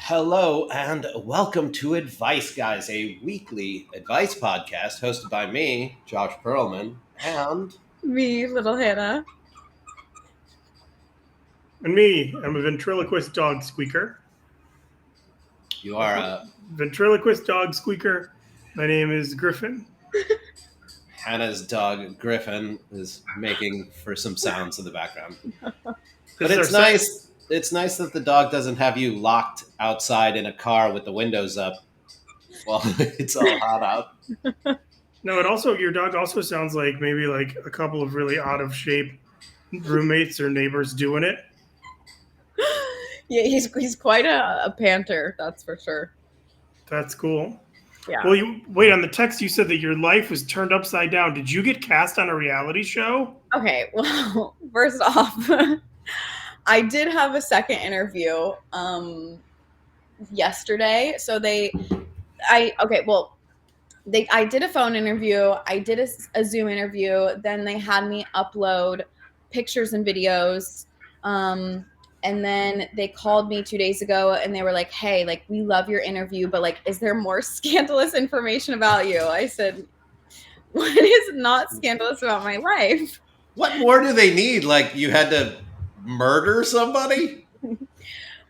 Hello and welcome to Advice Guys, a weekly advice podcast hosted by me, Josh Perlman, and Me, little Hannah. And me, I'm a ventriloquist dog squeaker. you are Ventriloquist dog squeaker. My name is Griffin. Hannah's dog Griffin is making for some sounds in the background. But This is it's our nice. It's nice that the dog doesn't have you locked outside in a car with the windows up while it's all hot out. No, your dog also sounds like maybe like a couple of really out of shape roommates or neighbors doing it. Yeah, he's quite a panter, that's for sure. That's cool. Yeah. Well, on the text you said that your life was turned upside down. Did you get cast on a reality show? Okay, well, first off, I did have a second interview yesterday. So I did a phone interview, I did a Zoom interview, then they had me upload pictures and videos. And then they called me 2 days ago and they were like, hey, like, we love your interview, but like, is there more scandalous information about you? I said, what is not scandalous about my life? What more do they need? Like you had to murder somebody?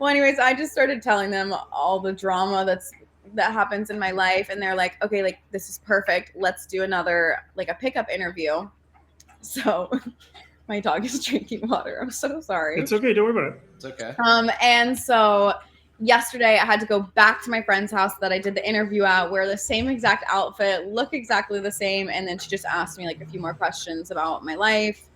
Well, anyways, I just started telling them all the drama that happens in my life. And they're like, okay, like, this is perfect. Let's do another, like, a pickup interview. So my dog is drinking water. I'm so sorry. It's okay. Don't worry about it. It's okay. And so yesterday I had to go back to my friend's house that I did the interview at, wear the same exact outfit, look exactly the same. And then she just asked me like a few more questions about my life.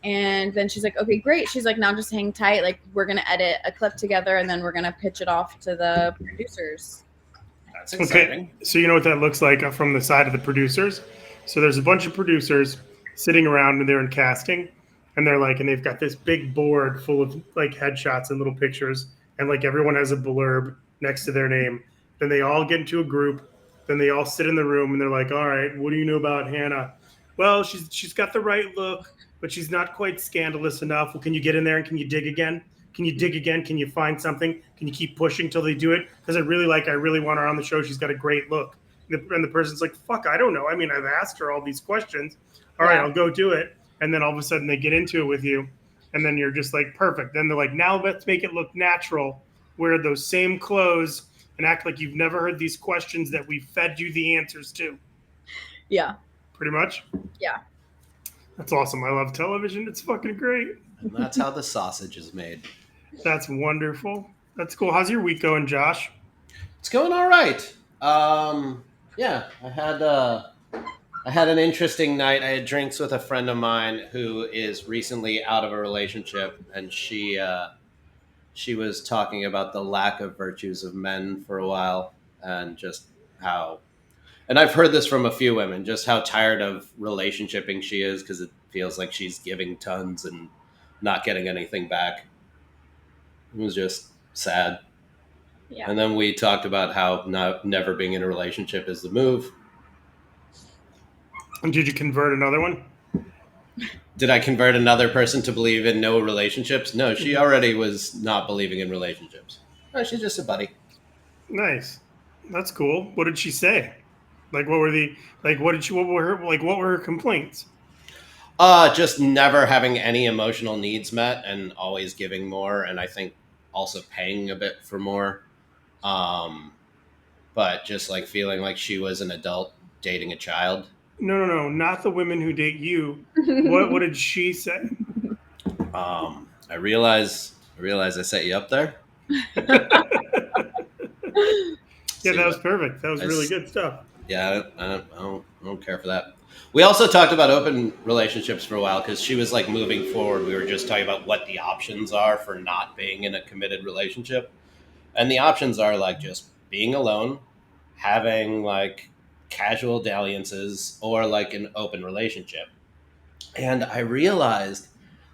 And then she's like, okay, great. She's like, now just hang tight. Like, we're going to edit a clip together and then we're going to pitch it off to the producers. That's exciting. Okay, so you know what that looks like from the side of the producers? So there's a bunch of producers sitting around and they're in casting. And they've got this big board full of like headshots and little pictures, and like everyone has a blurb next to their name. Then they all get into a group. Then they all sit in the room and they're like, "All right, what do you know about Hannah?" Well, she's got the right look, but she's not quite scandalous enough. Well, can you get in there and can you dig again? Can you dig again? Can you find something? Can you keep pushing till they do it? Because I really want her on the show. She's got a great look. And the person's like, "Fuck, I don't know. I mean, I've asked her all these questions. All right, I'll go do it." And then all of a sudden they get into it with you, and then you're just like, perfect. Then they're like, now let's make it look natural. Wear those same clothes and act like you've never heard these questions that we fed you the answers to. Yeah. Pretty much? Yeah. That's awesome. I love television. It's fucking great. And that's how the sausage is made. That's wonderful. That's cool. How's your week going, Josh? It's going all right. Yeah, I had an interesting night. I had drinks with a friend of mine who is recently out of a relationship, and she was talking about the lack of virtues of men for a while, and just how, and I've heard this from a few women, just how tired of relationshiping she is because it feels like she's giving tons and not getting anything back. It was just sad. Yeah. And then we talked about how never being in a relationship is the move. And did you convert another one? Did I convert another person to believe in no relationships? No, she already was not believing in relationships. No, she's just a buddy. Nice. That's cool. What did she say? Like, what were her complaints? Just never having any emotional needs met and always giving more, and I think also paying a bit for more. But just like feeling like she was an adult dating a child. No, not the women who date you. What did she say? I realize I set you up there. Yeah, that was perfect. That was really good stuff. Yeah, I don't care for that. We also talked about open relationships for a while because she was like moving forward. We were just talking about what the options are for not being in a committed relationship. And the options are like just being alone, having like casual dalliances, or like an open relationship. And I realized,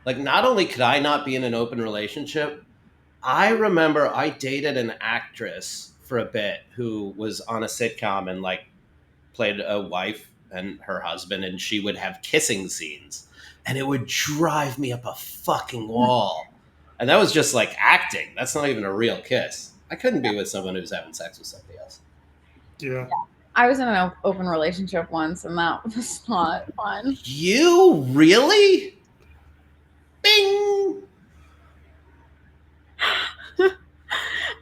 like, not only could I not be in an open relationship, I remember I dated an actress for a bit who was on a sitcom and like played a wife and her husband, and she would have kissing scenes, and it would drive me up a fucking wall. And that was just like acting. That's not even a real kiss. I couldn't be with someone who's having sex with somebody else. Yeah. I was in an open relationship once, and that was not fun. You really? Bing.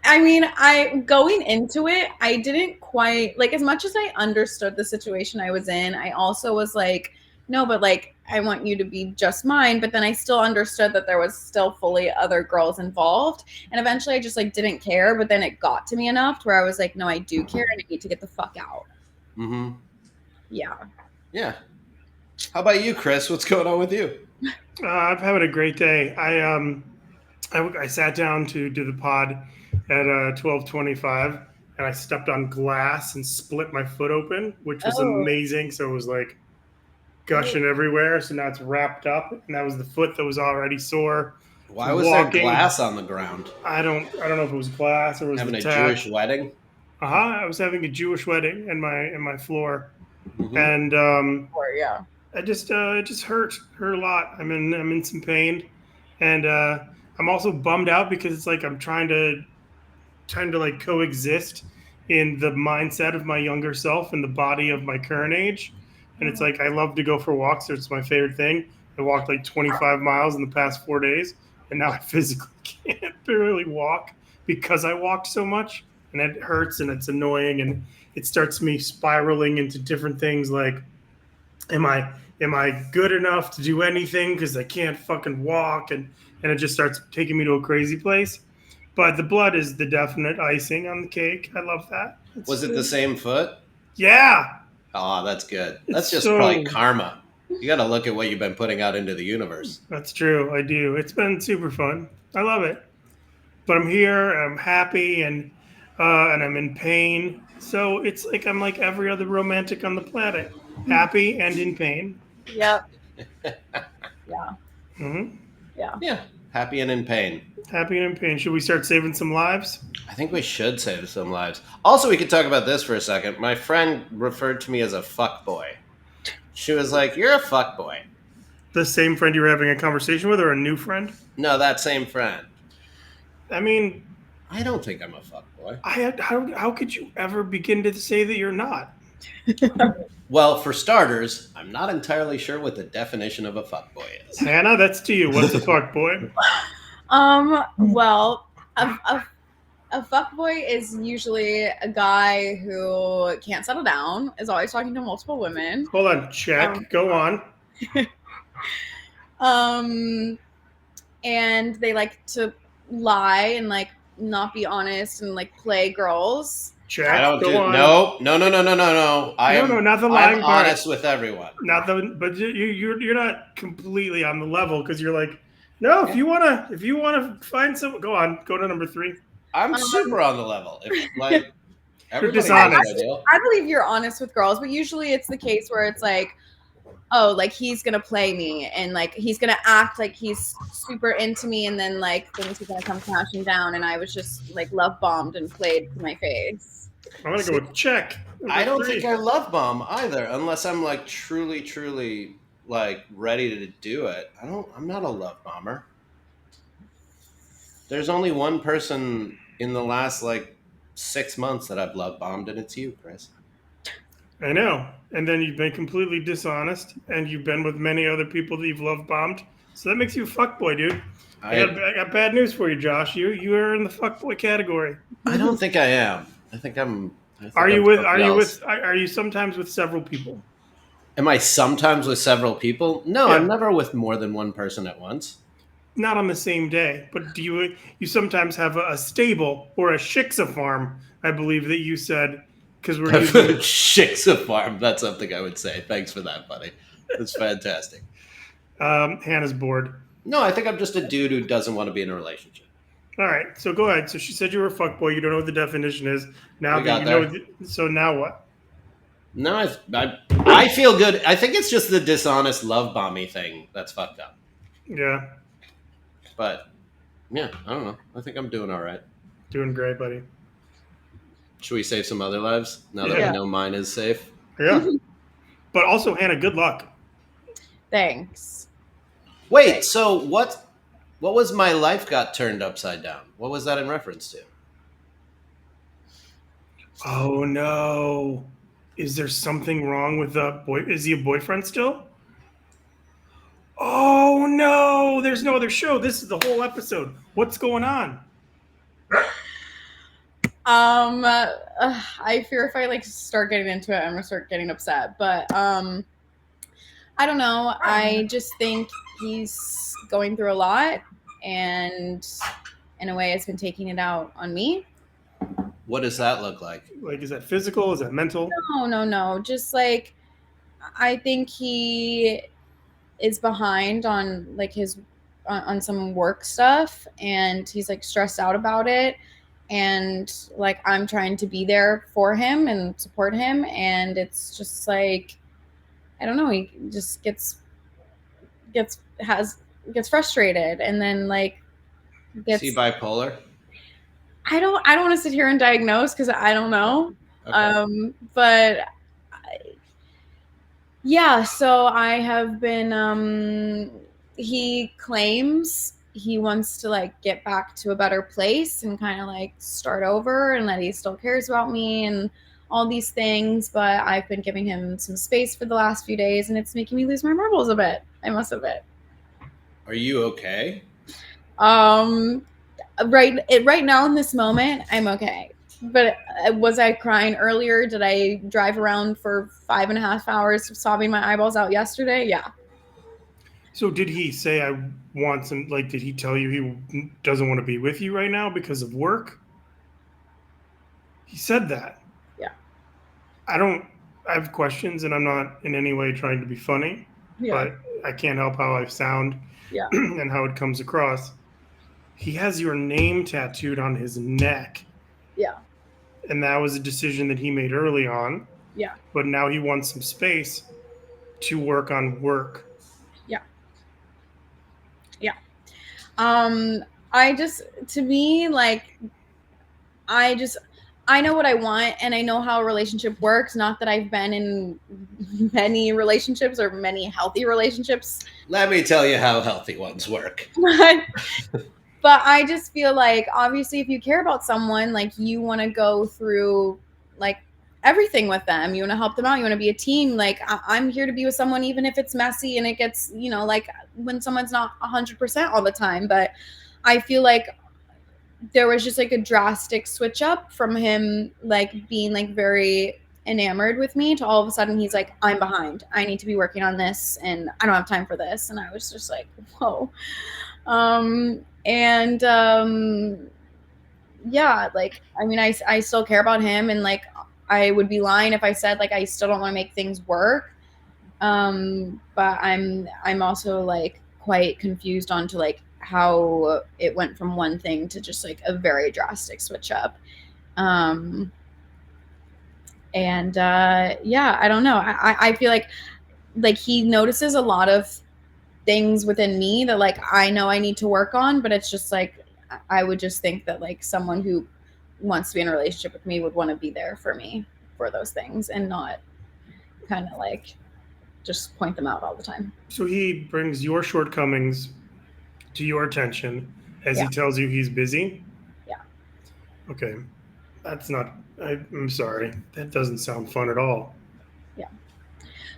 I mean, I going into it, I didn't quite like as much as I understood the situation I was in. I also was like, no, but like I want you to be just mine. But then I still understood that there was still fully other girls involved, and eventually I just like didn't care. But then it got to me enough where I was like, no, I do care, and I need to get the fuck out. Mm-hmm. Yeah. Yeah. How about you, Chris? What's going on with you? I'm having a great day. I sat down to do the pod at 12:25, and I stepped on glass and split my foot open, which was Oh. amazing. So it was like gushing everywhere. So now it's wrapped up, and that was the foot that was already sore. Why was there glass on the ground? I don't know if it was glass or it was Having the a tack. Jewish wedding? I was having a Jewish wedding in my floor, Mm-hmm. and Yeah. it just hurt a lot. I'm in some pain, and I'm also bummed out because it's like I'm trying to like coexist in the mindset of my younger self and the body of my current age. And it's like I love to go for walks. So it's my favorite thing. I walked like 25 miles in the past 4 days, and now I physically can't barely walk because I walked so much, and it hurts and it's annoying, and it starts me spiraling into different things like, am I good enough to do anything because I can't fucking walk, and it just starts taking me to a crazy place. But the blood is the definite icing on the cake. I love that. Was it the same foot? Yeah. Oh, that's good. That's It's just so- probably karma. You got to look at what you've been putting out into the universe. That's true. I do. It's been super fun. I love it. But I'm here. I'm happy, and I'm in pain. So it's like I'm like every other romantic on the planet, happy and in pain. Yep. Yeah. Hmm. Yeah. Happy and in pain. Happy and in pain. Should we start saving some lives? I think we should save some lives. Also, we could talk about this for a second. My friend referred to me as a fuck boy. She was like, "You're a fuck boy." The same friend you were having a conversation with, or a new friend? No, that same friend. I mean, I don't think I'm a fuck boy. how could you ever begin to say that you're not? Well, for starters, I'm not entirely sure what the definition of a fuck boy is. Hannah, that's to you. What's a fuck boy? Well, a fuckboy is usually a guy who can't settle down, is always talking to multiple women. Hold on, check. Go on. And they like to lie and like not be honest and like play girls. Check. I don't go do on. no. No, not the lying I'm part. honest with everyone. Not the, but you're not completely on the level because you're like, no. If you wanna find some, go on. Go to number 3. I'm super on the level. If like everybody dishonest. knows the deal. I believe you're honest with girls, but usually it's the case where it's like, oh, like he's gonna play me and like he's gonna act like he's super into me, and then like things are gonna come crashing down, and I was just like love bombed and played to my face. I'm gonna go with check. Number I don't 3. think I love bomb either, unless I'm like truly like ready to do it. I'm not a love bomber. There's only one person in the last like 6 months that I've love bombed, and it's you, Chris. I know. And then you've been completely dishonest, and you've been with many other people that you've love bombed. So that makes you a fuckboy, dude. I got bad news for you, Josh. You are in the fuckboy category. I don't think I am. I think I'm Are somebody else. you sometimes with several people? Am I sometimes with several people? No, Yeah. I'm never with more than one person at once. Not on the same day, but do you sometimes have a stable or a shiksa farm? I believe that you said, because we're using Shik's a farm. That's something I would say. Thanks for that, buddy. That's fantastic. Hannah's bored. No, I think I'm just a dude who doesn't want to be in a relationship. All right, so go ahead. So she said you were a fuckboy. You don't know what the definition is. Now We that got you know, so now what? No, I feel good. I think it's just the dishonest love bombing thing that's fucked up. Yeah, But yeah, I don't know. I think I'm doing all right. doing great, buddy. Should we save some other lives now that Yeah. we know mine is safe? Yeah, but also Hannah, good luck. Thanks. Wait, so what was my life got turned upside down? What was that in reference to? Oh no. Is there something wrong with the boy? Is he a boyfriend still? Oh no, there's no other show. This is the whole episode. What's going on? I fear if I like start getting into it, I'm gonna start getting upset. But I don't know. I just think he's going through a lot, and in a way, it's been taking it out on me. What does that look like? Like, is that physical? Is that mental? No. Just like I think he is behind on like his on some work stuff, and he's like stressed out about it. And like I'm trying to be there for him and support him, and it's just like I don't know. He just gets frustrated, and then like Is he bipolar? I don't want to sit here and diagnose because I don't know. But yeah, so I have been he claims he wants to like get back to a better place and kind of like start over, and that he still cares about me and all these things, but I've been giving him some space for the last few days, and it's making me lose my marbles a bit. I must admit. Are you okay? Right now in this moment, I'm okay. But was I crying earlier? Did I drive around for 5.5 hours sobbing my eyeballs out yesterday? Yeah. So did he say I want some? Like, did he tell you he doesn't want to be with you right now because of work? He said that. Yeah. I have questions, and I'm not in any way trying to be funny, but I can't help how I sound and how it comes across. He has your name tattooed on his neck. Yeah. And that was a decision that he made early on. Yeah. But now he wants some space to work on work. Yeah. Yeah. To me, like, I know what I want, and I know how a relationship works. Not that I've been in many relationships or many healthy relationships. Let me tell you how healthy ones work. But I just feel like, obviously, if you care about someone, like, you want to go through, like, everything with them. You want to help them out. You want to be a team. Like, I'm here to be with someone, even if it's messy and it gets, like, when someone's not 100% all the time. But I feel like there was just, like, a drastic switch up from him, like, being, like, very enamored with me to all of a sudden he's like, I'm behind. I need to be working on this, and I don't have time for this. And I was just like, whoa. Yeah, like, I mean, I still care about him, and like I would be lying if I said like I still don't want to make things work. But I'm also like quite confused onto like how it went from one thing to just like a very drastic switch up. Yeah, I don't know. I feel like he notices a lot of things within me that like I know I need to work on, but it's just like I would just think that like someone who wants to be in a relationship with me would want to be there for me for those things and not kind of like just point them out all the time. So he brings your shortcomings to your attention as he tells you he's busy? Yeah. Okay. That's not, I'm sorry. That doesn't sound fun at all. Yeah.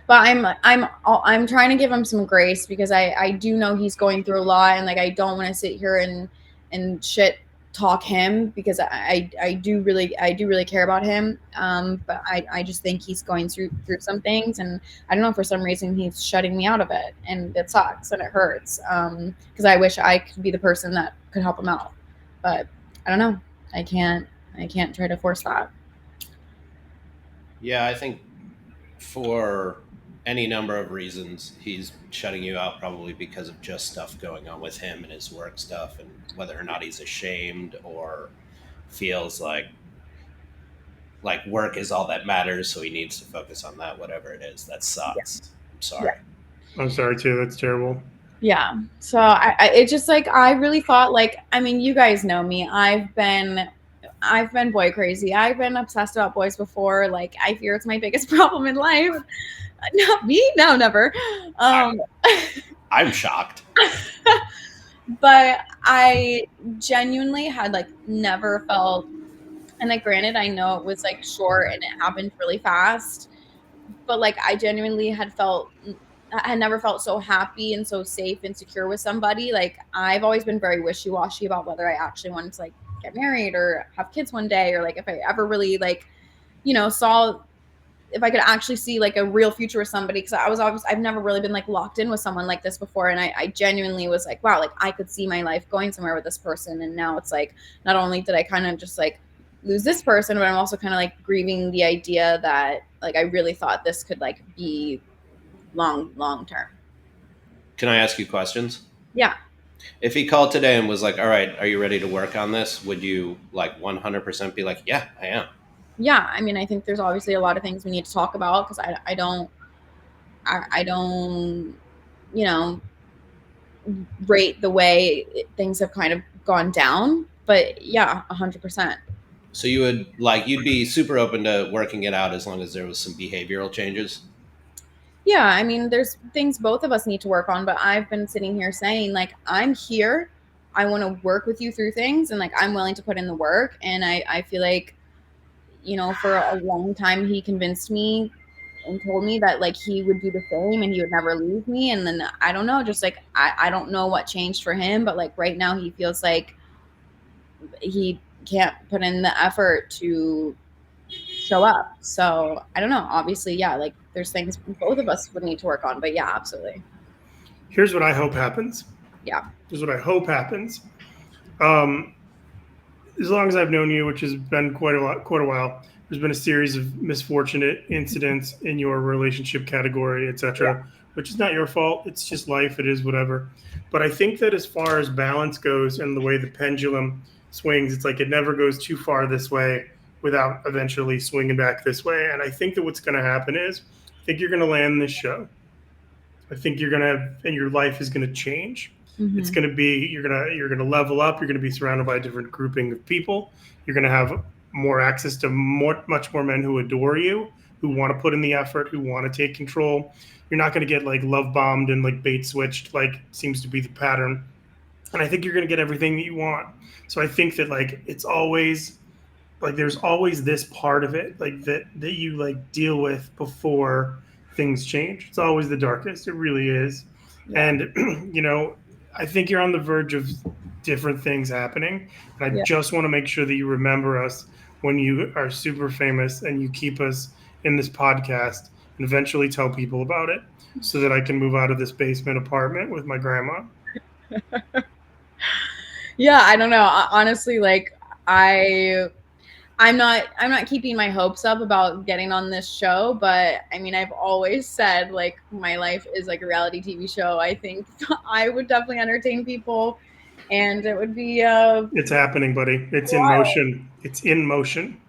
But I'm trying to give him some grace because I do know he's going through a lot, and like I don't want to sit here and shit talk him because I do really care about him. But I just think he's going through some things, and I don't know, for some reason he's shutting me out of it, and it sucks and it hurts. Because I wish I could be the person that could help him out, but I don't know. I can't try to force that. Yeah, I think for any number of reasons he's shutting you out, probably because of just stuff going on with him and his work stuff, and whether or not he's ashamed or feels like work is all that matters, so he needs to focus on that, whatever it is. That sucks. Yeah. I'm sorry. I'm sorry too. That's terrible. Yeah. So it's just like I really thought, like, I mean, you guys know me. I've been boy crazy. I've been obsessed about boys before. Like, I fear it's my biggest problem in life. Not me? No, never. I'm shocked. But I genuinely had like never felt And like, granted, I know it was like short and it happened really fast, but like, I genuinely I had never felt so happy and so safe and secure with somebody. Like, I've always been very wishy-washy about whether I actually wanted to like get married or have kids one day, or like if I ever really like, saw if I could actually see like a real future with somebody. Cause I've never really been like locked in with someone like this before. And I genuinely was like, wow, like I could see my life going somewhere with this person. And now it's like, not only did I kind of just like lose this person, but I'm also kind of like grieving the idea that like I really thought this could like be long term. Can I ask you questions? Yeah. If he called today and was like, "All right, are you ready to work on this?" Would you like 100% be like, "Yeah, I am"? Yeah. I mean, I think there's obviously a lot of things we need to talk about because I don't, you know, rate the way things have kind of gone down. But yeah, 100%. So you'd be super open to working it out as long as there was some behavioral changes. Yeah, I mean, there's things both of us need to work on, but I've been sitting here saying, like, I'm here. I want to work with you through things, and like, I'm willing to put in the work. And I feel like, for a long time, he convinced me and told me that like he would do the same and he would never leave me. And then I don't know, just like, I don't know what changed for him, but like right now he feels like he can't put in the effort to show up. So I don't know. Obviously, yeah, like there's things both of us would need to work on. But yeah, absolutely. Here's what I hope happens. Yeah. Here's what I hope happens. Um, as long as I've known you, which has been quite a while, there's been a series of misfortunate incidents in your relationship category, Yeah. etc., which is not your fault. It's just life. It is whatever. But I think that as far as balance goes and the way the pendulum swings, it's like it never goes too far this way without eventually swinging back this way. And I think that what's going to happen is, I think you're going to land this show. I think you're going to, and your life is going to change. Mm-hmm. It's going to be, you're going to level up. You're going to be surrounded by a different grouping of people. You're going to have more access to much more men who adore you, who want to put in the effort, who want to take control. You're not going to get like love bombed and like bait switched, like seems to be the pattern. And I think you're going to get everything that you want. So I think that like it's always like there's always this part of it like that you like deal with before things change. It's always the darkest. It really is. Yeah. And I think you're on the verge of different things happening. And I just want to make sure that you remember us when you are super famous and you keep us in this podcast and eventually tell people about it so that I can move out of this basement apartment with my grandma. Yeah, I don't know. Honestly, like I'm not keeping my hopes up about getting on this show, but I mean, I've always said like my life is like a reality TV show. I think I would definitely entertain people, and it would be It's happening, buddy. It's in motion. It's in motion.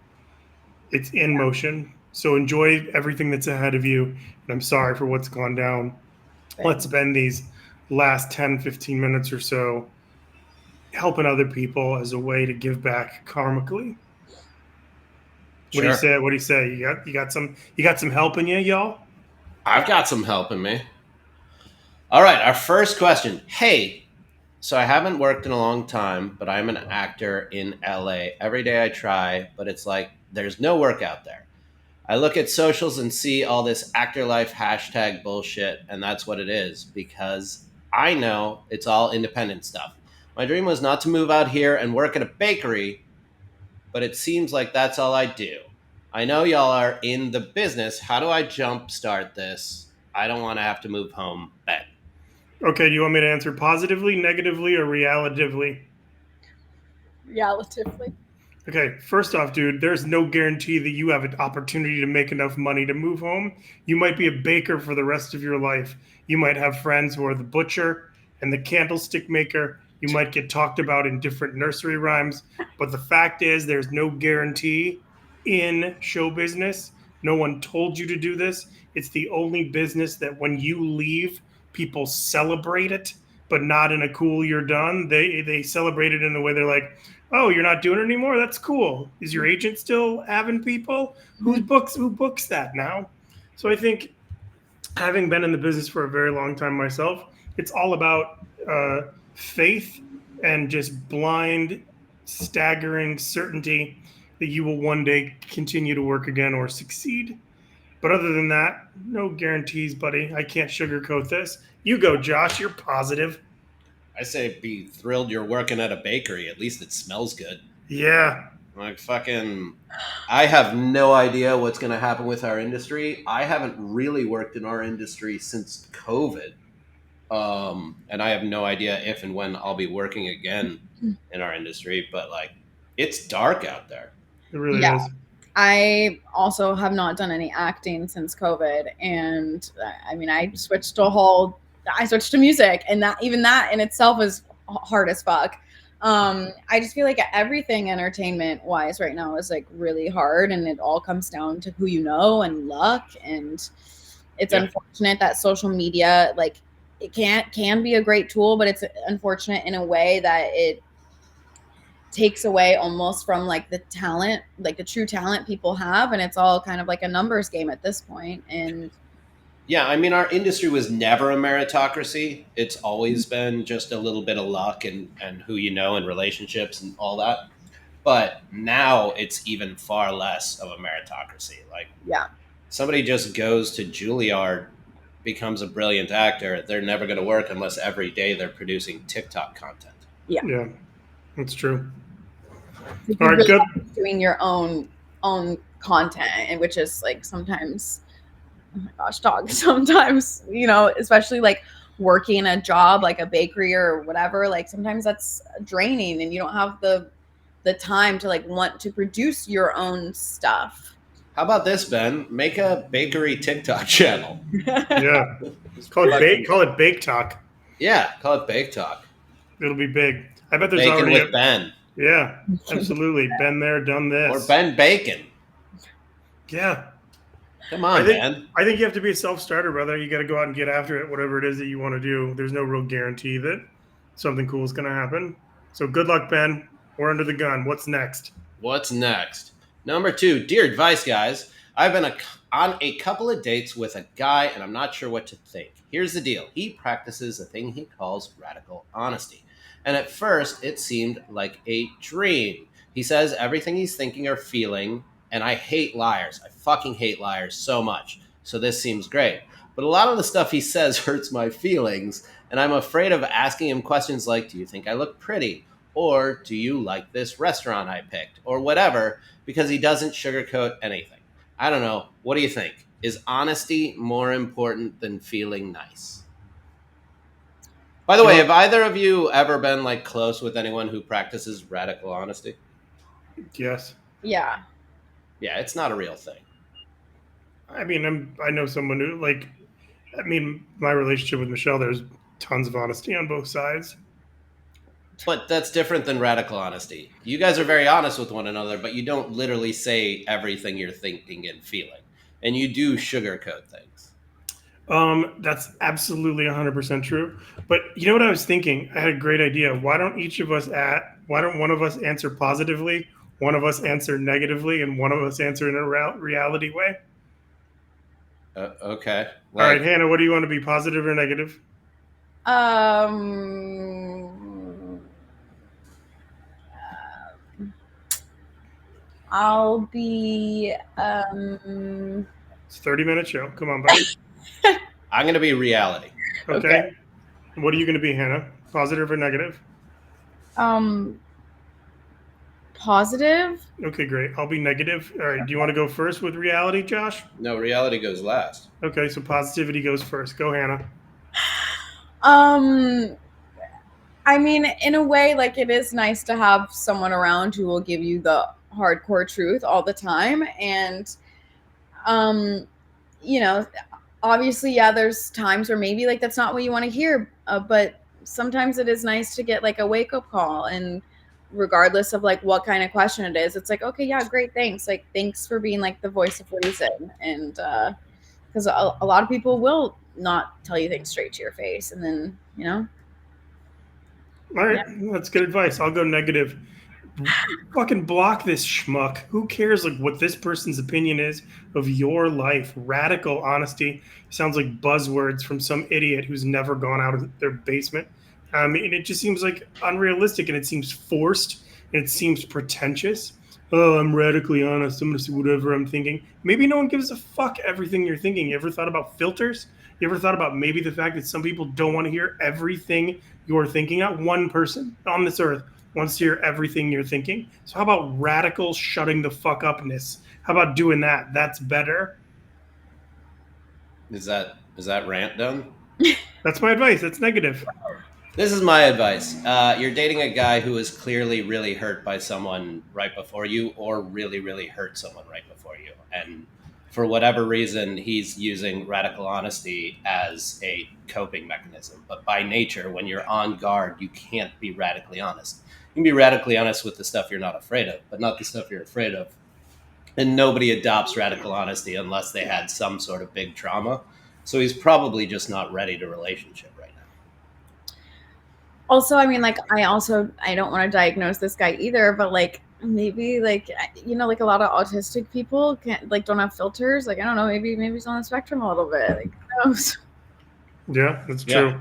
It's in motion. So enjoy everything that's ahead of you. And I'm sorry for what's gone down. Let's spend these last 10, 15 minutes or so helping other people as a way to give back karmically. What do you say? What do you say? You got some help in you, y'all? I've got some help in me. All right, our first question. Hey, so I haven't worked in a long time, but I'm an actor in LA. Every day I try, but it's like there's no work out there. I look at socials and see all this actor life hashtag bullshit, and that's what it is because I know it's all independent stuff. My dream was not to move out here and work at a bakery, but it seems like that's all I do. I know y'all are in the business. How do I jumpstart this? I don't want to have to move home, Ben. Okay, do you want me to answer positively, negatively, or relatively? Relatively. Okay, first off, dude, there's no guarantee that you have an opportunity to make enough money to move home. You might be a baker for the rest of your life. You might have friends who are the butcher and the candlestick maker. You might get talked about in different nursery rhymes. But the fact is, there's no guarantee in show business. No one told you to do this. It's the only business that when you leave, people celebrate it, but not in a cool you're done. They celebrate it in the way they're like, oh, you're not doing it anymore? That's cool. Is your agent still having people? Who books that now? So I think having been in the business for a very long time myself, it's all about faith and just blind, staggering certainty that you will one day continue to work again or succeed. But other than that, no guarantees, buddy. I can't sugarcoat this. You go, Josh. You're positive. I say be thrilled you're working at a bakery. At least it smells good. Yeah. Like fucking, I have no idea what's going to happen with our industry. I haven't really worked in our industry since COVID. And I have no idea if and when I'll be working again in our industry, but like it's dark out there. It really Yeah. is. I also have not done any acting since COVID, and I mean, I switched to music, and that in itself is hard as fuck. I just feel like everything entertainment wise right now is like really hard, and it all comes down to who you know and luck, and it's unfortunate that social media, like, it can be a great tool, but it's unfortunate in a way that it takes away almost from like the talent, like the true talent people have, and it's all kind of like a numbers game at this point. And yeah, I mean, our industry was never a meritocracy. It's always been just a little bit of luck and who you know and relationships and all that. But now it's even far less of a meritocracy. Like, yeah, somebody just goes to Juilliard, becomes a brilliant actor. They're never going to work unless every day they're producing TikTok content. Yeah, that's true. All right, really good. Doing your own content, and which is like sometimes, oh my gosh, dog. Sometimes, you know, especially like working a job like a bakery or whatever, like sometimes that's draining, and you don't have the time to like want to produce your own stuff. How about this, Ben? Make a bakery TikTok channel. Yeah, call it Bake Talk. Yeah, call it Bake Talk. It'll be big. I bet there's Bacon already with Ben. Yeah, absolutely. Been there, done this. Or Ben Bacon. Yeah. Come on, Ben. I think you have to be a self-starter, brother. You got to go out and get after it, whatever it is that you want to do. There's no real guarantee that something cool is going to happen. So good luck, Ben. We're under the gun. What's next? What's next? Number 2, dear advice, guys. I've been on a couple of dates with a guy, and I'm not sure what to think. Here's the deal. He practices a thing he calls radical honesty. And at first, it seemed like a dream. He says everything he's thinking or feeling, and I hate liars. I fucking hate liars so much. So this seems great. But a lot of the stuff he says hurts my feelings, and I'm afraid of asking him questions like, do you think I look pretty? Or do you like this restaurant I picked? Or whatever, because he doesn't sugarcoat anything. I don't know. What do you think? Is honesty more important than feeling nice? By the way, have either of you ever been like close with anyone who practices radical honesty? Yes. Yeah. Yeah, it's not a real thing. I mean, I know someone who my relationship with Michelle, there's tons of honesty on both sides. But that's different than radical honesty. You guys are very honest with one another, but you don't literally say everything you're thinking and feeling. And you do sugarcoat things. That's absolutely 100% true. But you know what I was thinking? I had a great idea. Why don't one of us answer positively, one of us answer negatively, and one of us answer in a reality way? Okay. All right, Hannah, what do you want to be, positive or negative? I'll be It's a 30-minute show. Come on, buddy. I'm going to be reality. Okay. What are you going to be, Hannah? Positive or negative? Positive. Okay, great. I'll be negative. All right. Do you want to go first with reality, Josh? No, reality goes last. Okay, so positivity goes first. Go, Hannah. I mean, in a way, like, it is nice to have someone around who will give you the hardcore truth all the time. And, you know, obviously, yeah, there's times where maybe like that's not what you want to hear, but sometimes it is nice to get like a wake-up call, and regardless of like what kind of question it is, it's like, okay, yeah, great, thanks, like, thanks for being like the voice of reason. And because a lot of people will not tell you things straight to your face, and then, you know. All right, that's good advice. I'll go negative. Fucking block this schmuck. Who cares like what this person's opinion is of your life? Radical honesty sounds like buzzwords from some idiot who's never gone out of their basement. And it just seems like unrealistic, and it seems forced, and it seems pretentious. oh, I'm radically honest. I'm going to say whatever I'm thinking. Maybe no one gives a fuck everything you're thinking. You ever thought about filters? You ever thought about maybe the fact that some people don't want to hear everything you're thinking? Not one person on this earth wants to hear everything you're thinking. So how about radical shutting the fuck upness? How about doing that? That's better. Is that rant done? That's my advice. That's negative. This is my advice. You're dating a guy who is clearly really hurt by someone right before you, or really, really hurt someone right before you. And for whatever reason, he's using radical honesty as a coping mechanism. But by nature, when you're on guard, you can't be radically honest. You can be radically honest with the stuff you're not afraid of, but not the stuff you're afraid of. And nobody adopts radical honesty unless they had some sort of big trauma. So he's probably just not ready to relationship right now. Also, I mean, like, I don't want to diagnose this guy either, but like, maybe like, like a lot of autistic people can't, like, don't have filters. Like, I don't know, maybe he's on the spectrum a little bit. Like, who knows? Yeah, that's true. Yeah.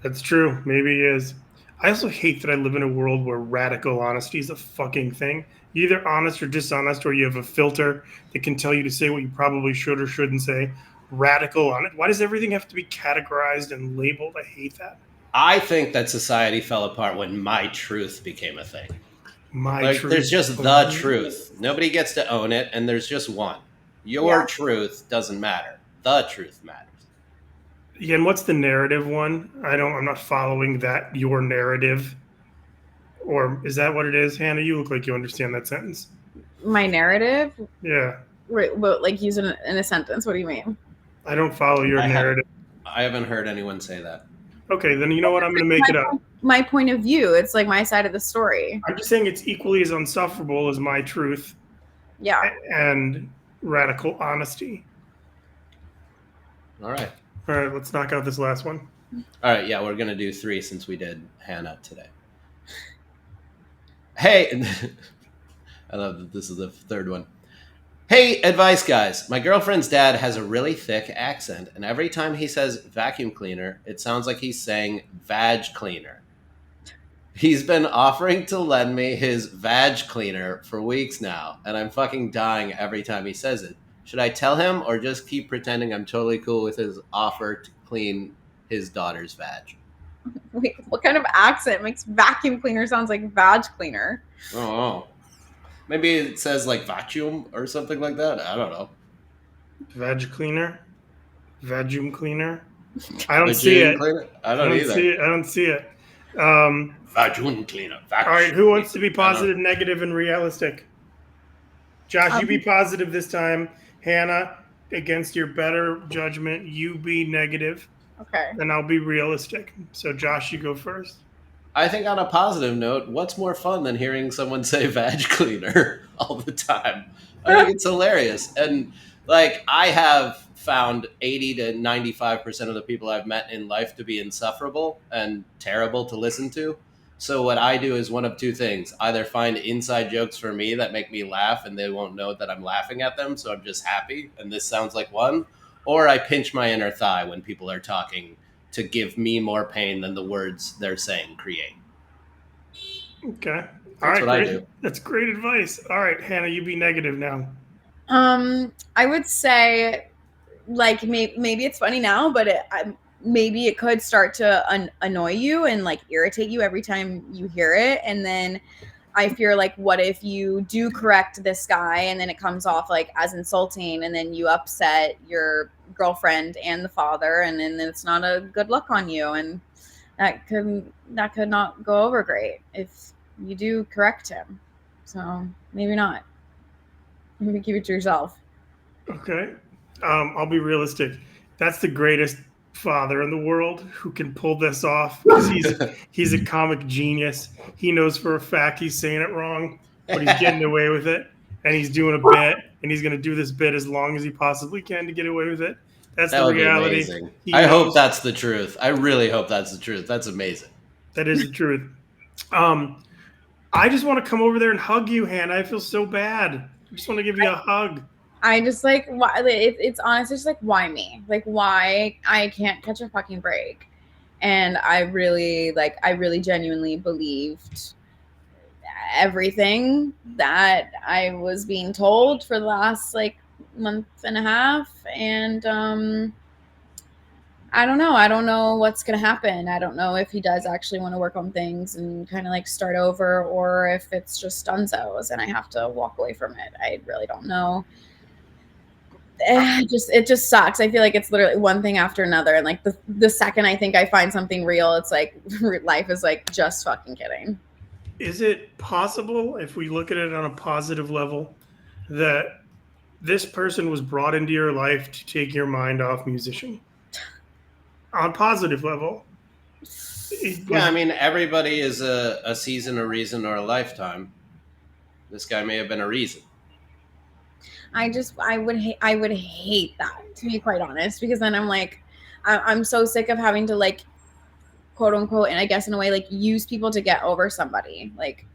That's true. Maybe he is. I also hate that I live in a world where radical honesty is a fucking thing. You're either honest or dishonest, or you have a filter that can tell you to say what you probably should or shouldn't say. Radical on it. Why does everything have to be categorized and labeled? I hate that. I think that society fell apart when my truth became a thing. There's just the truth. Nobody gets to own it, and there's just one. Your truth doesn't matter. The truth matters. Yeah, and what's the narrative one? I'm not following that, your narrative. Or is that what it is? Hannah, you look like you understand that sentence. My narrative? Yeah. Right, but like use it in a sentence. What do you mean? I don't follow your narrative. I haven't heard anyone say that. Okay, then you know what? I'm going to make it up. My point of view. It's like my side of the story. I'm just saying it's equally as unsufferable as my truth. Yeah. And radical honesty. All right. All right, let's knock out this last one. All right, yeah, we're going to do 3 since we did Hannah today. Hey, I love that this is the third one. Hey, advice guys. My girlfriend's dad has a really thick accent, and every time he says vacuum cleaner, it sounds like he's saying vag cleaner. He's been offering to lend me his vag cleaner for weeks now, and I'm fucking dying every time he says it. Should I tell him or just keep pretending I'm totally cool with his offer to clean his daughter's vag? Wait, what kind of accent makes vacuum cleaner sounds like vag cleaner? Oh. Maybe it says like vacuum or something like that. I don't know. Vag cleaner? Vacuum cleaner? I don't see it. Cleaner? I don't either. I don't see it. Vacuum cleaner. All right, who wants to be positive, negative, and realistic? Josh, you be positive this time. Hannah, against your better judgment, you be negative. Okay. And I'll be realistic. So, Josh, you go first. I think on a positive note, what's more fun than hearing someone say vag cleaner all the time? I think it's hilarious. And like, I have found 80 to 95% of the people I've met in life to be insufferable and terrible to listen to. So what I do is one of two things. Either find inside jokes for me that make me laugh and they won't know that I'm laughing at them, so I'm just happy, and this sounds like one. Or I pinch my inner thigh when people are talking to give me more pain than the words they're saying create. Okay. That's what I do. That's great advice. All right, Hannah, you be negative now. I would say, like, maybe it's funny now, but maybe it could start to annoy you and like irritate you every time you hear it. And then I fear, like, what if you do correct this guy and then it comes off like as insulting, and then you upset your girlfriend and the father, and then it's not a good look on you, and that could not go over great if you do correct him. So maybe not. Maybe keep it to yourself. Okay. I'll be realistic. That's the greatest father in the world who can pull this off, because he's a comic genius. He knows for a fact he's saying it wrong, but he's getting away with it, and he's doing a bit, and he's going to do this bit as long as he possibly can to get away with it. That's the reality. I hope that's the truth. I really hope that's the truth. That's amazing. That is the truth. I just want to come over there and hug you, Hannah. I feel so bad. I just want to give you a hug. I just like, why? It's honestly just like, why me? Like, why I can't catch a fucking break? And I really genuinely believed everything that I was being told for the last like month and a half, and I don't know. I don't know what's going to happen. I don't know if he does actually want to work on things and kind of like start over, or if it's just dunzos and I have to walk away from it. I really don't know. It just sucks. I feel like it's literally one thing after another, and like the second I think I find something real, it's like life is like just fucking kidding. Is it possible, if we look at it on a positive level, that this person was brought into your life to take your mind off musician? On a positive level. Yeah, I mean, everybody is a season, a reason, or a lifetime. This guy may have been a reason. I would hate that, to be quite honest, because then I'm like, I'm so sick of having to like, quote unquote, and I guess in a way like use people to get over somebody. Like,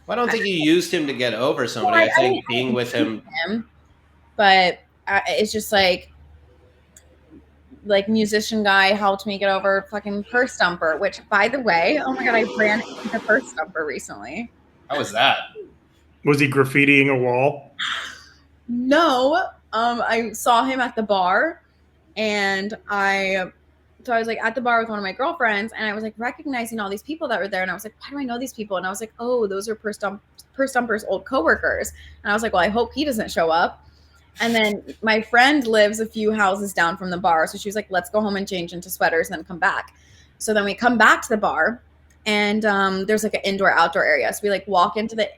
Well, I don't think you used him to get over somebody. I think being with him, but it's just like musician guy helped me get over fucking purse dumper, which by the way, oh my god, I ran into purse dumper recently. How was that? Was he graffitiing a wall? No, I saw him at the bar, and I was like at the bar with one of my girlfriends, and I was like recognizing all these people that were there, and I was like, why do I know these people? And I was like, oh, those are purse dumper's old coworkers. And I was like, well, I hope he doesn't show up. And then my friend lives a few houses down from the bar, so she was like, let's go home and change into sweaters and then come back. So then we come back to the bar, and there's like an indoor outdoor area. So we like walk into the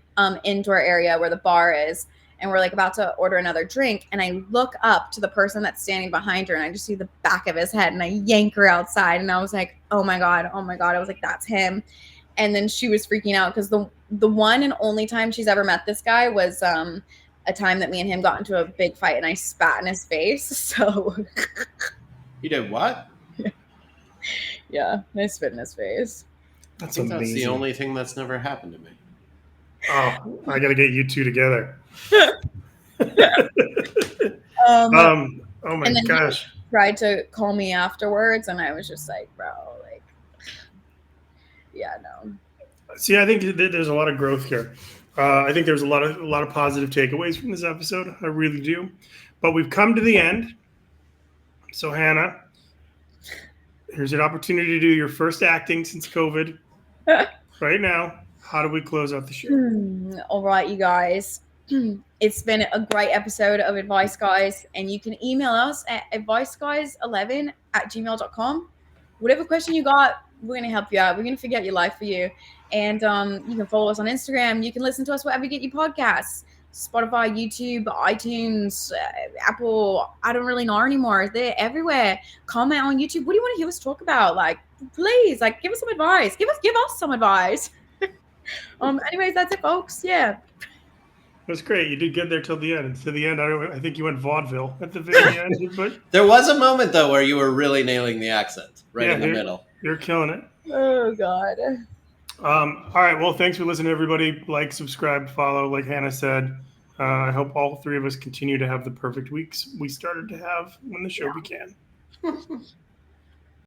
indoor area where the bar is, and we're like about to order another drink, and I look up to the person that's standing behind her, and I just see the back of his head, and I yank her outside, and I was like, oh my god. I was like, that's him. And then she was freaking out because the one and only time she's ever met this guy was a time that me and him got into a big fight, and I spat in his face. So You did what? yeah, I spit in his face. That's That's amazing. the only thing that's never happened to me. Oh, I got to get you two together. Oh my gosh. He tried to call me afterwards, and I was just like, bro, like, yeah, no. See, I think there's a lot of growth here. I think there's a lot of positive takeaways from this episode. I really do. But we've come to the end. So Hannah, here's an opportunity to do your first acting since COVID. Right now, how do we close out the show? All right, you guys. It's been a great episode of Advice Guys, and you can email us at adviceguys11@gmail.com. Whatever question you got, we're going to help you out. We're going to figure out your life for you. And you can follow us on Instagram. You can listen to us wherever you get your podcasts. Spotify, YouTube, iTunes, Apple. I don't really know anymore. They're everywhere. Comment on YouTube. What do you want to hear us talk about? Like, please, like, give us some advice. Give us some advice. Anyways, that's it, folks. Yeah. It was great. You did get there till the end. To the end, I think you went vaudeville at the very end. But there was a moment though where you were really nailing the accent in the middle. You're killing it. Oh God. All right. Well, thanks for listening, everybody. Like, subscribe, follow. Like Hannah said, I hope all three of us continue to have the perfect weeks we started to have when the show began.